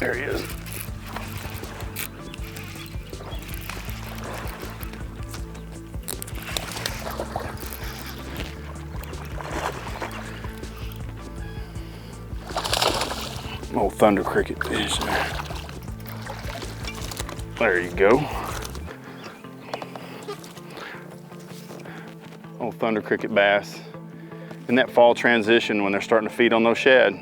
There he is. Old thunder cricket fish there. There you go. Old thunder cricket bass. In that fall transition when they're starting to feed on those shad,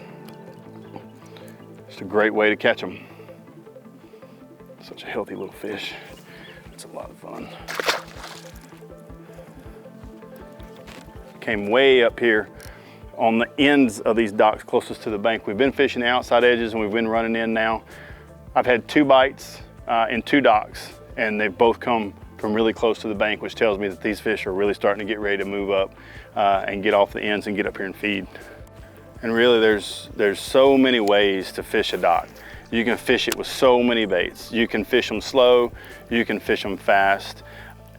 it's a great way to catch them. Such a healthy little fish. It's a lot of fun. Came way up here on the ends of these docks closest to the bank. We've been fishing the outside edges and we've been running in now. I've had 2 bites in 2 docks, and they've both come from really close to the bank, which tells me that these fish are really starting to get ready to move up and get off the ends and get up here and feed. And really there's so many ways to fish a dock. You can fish it with so many baits. You can fish them slow, you can fish them fast.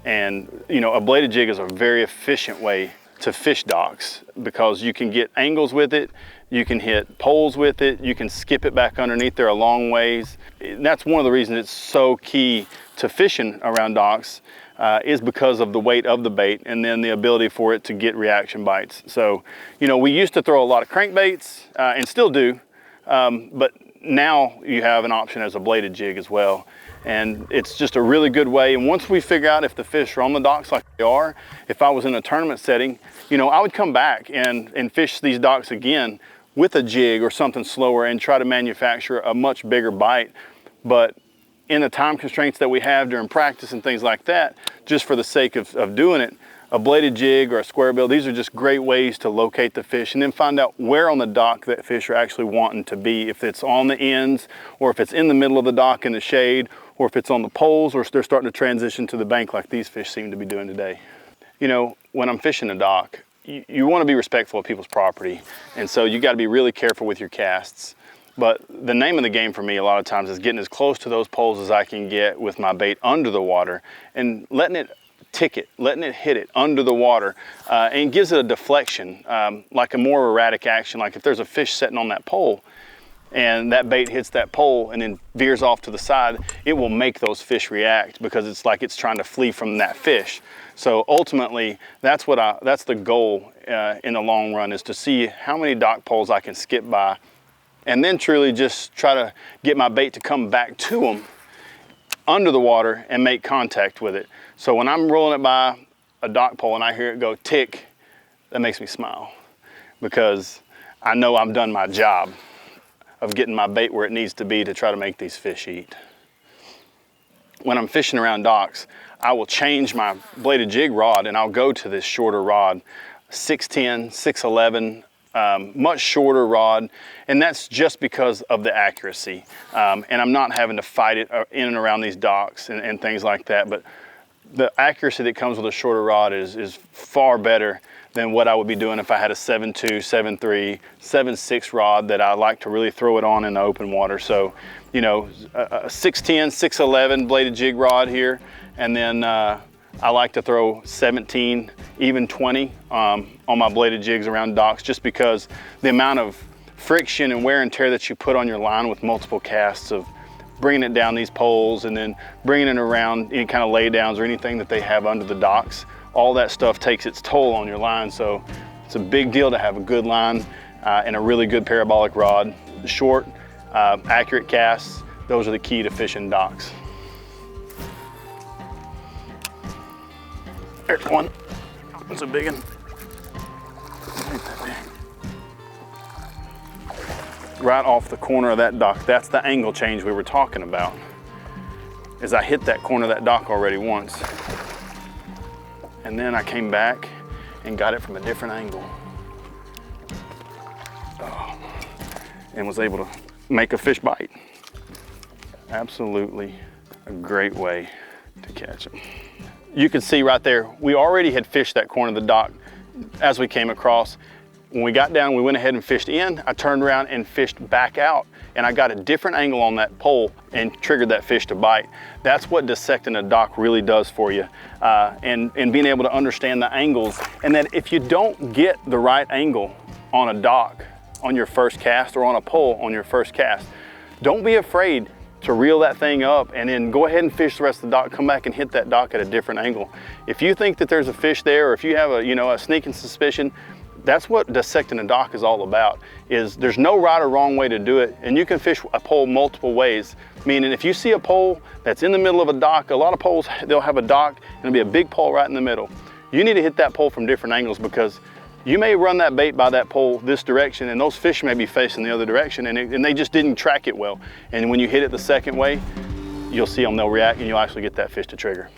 And you know, a bladed jig is a very efficient way to fish docks because you can get angles with it, you can hit poles with it, you can skip it back underneath there a long ways. And that's one of the reasons it's so key to fishing around docks is because of the weight of the bait and then the ability for it to get reaction bites. So, you know, we used to throw a lot of crankbaits and still do, but now you have an option as a bladed jig as well. And it's just a really good way. And once we figure out if the fish are on the docks like they are, if I was in a tournament setting, you know, I would come back and fish these docks again with a jig or something slower and try to manufacture a much bigger bite. But in the time constraints that we have during practice and things like that, just for the sake of doing it, a bladed jig or a square bill, these are just great ways to locate the fish and then find out where on the dock that fish are actually wanting to be. If it's on the ends, or if it's in the middle of the dock in the shade, or if it's on the poles, or if they're starting to transition to the bank like these fish seem to be doing today. You know, when I'm fishing a dock, you want to be respectful of people's property, and so you got to be really careful with your casts. But the name of the game for me a lot of times is getting as close to those poles as I can get with my bait under the water and letting it tick it, letting it hit it under the water, and gives it a deflection, like a more erratic action. Like if there's a fish sitting on that pole and that bait hits that pole and then veers off to the side, it will make those fish react because it's like it's trying to flee from that fish. So ultimately, that's the goal in the long run, is to see how many dock poles I can skip by and then truly just try to get my bait to come back to them under the water and make contact with it. So when I'm rolling it by a dock pole and I hear it go tick, that makes me smile because I know I've done my job of getting my bait where it needs to be to try to make these fish eat. When I'm fishing around docks, I will change my bladed jig rod and I'll go to this shorter rod, 610, 611, much shorter rod, and that's just because of the accuracy. And I'm not having to fight it in and around these docks and things like that, but the accuracy that comes with a shorter rod is far better than what I would be doing if I had a 7.2, 7.3, 7.6 rod that I like to really throw it on in the open water. So, you know, a 610, 611 bladed jig rod here, and then I like to throw 17, even 20 on my bladed jigs around docks, just because the amount of friction and wear and tear that you put on your line with multiple casts of bringing it down these poles and then bringing it around any kind of laydowns or anything that they have under the docks, all that stuff takes its toll on your line. So it's a big deal to have a good line and a really good parabolic rod. Short, accurate casts, those are the key to fishing docks. There's one. That's a big one. Right off the corner of that dock, that's the angle change we were talking about. Is I hit that corner of that dock already once. And then I came back and got it from a different angle. Oh, and was able to make a fish bite. Absolutely a great way to catch them. You can see right there, we already had fished that corner of the dock as we came across. When we got down, we went ahead and fished in. I turned around and fished back out, and I got a different angle on that pole and triggered that fish to bite. That's what dissecting a dock really does for you, and being able to understand the angles, and that if you don't get the right angle on a dock on your first cast or on a pole on your first cast, don't be afraid to reel that thing up and then go ahead and fish the rest of the dock, come back and hit that dock at a different angle. If you think that there's a fish there, or if you have a, you know, a sneaking suspicion, that's what dissecting a dock is all about, is there's no right or wrong way to do it, and you can fish a pole multiple ways. Meaning if you see a pole that's in the middle of a dock, a lot of poles, they'll have a dock and it'll be a big pole right in the middle. You need to hit that pole from different angles, because you may run that bait by that pole this direction and those fish may be facing the other direction, and they just didn't track it well. And when you hit it the second way, you'll see them, they'll react and you'll actually get that fish to trigger.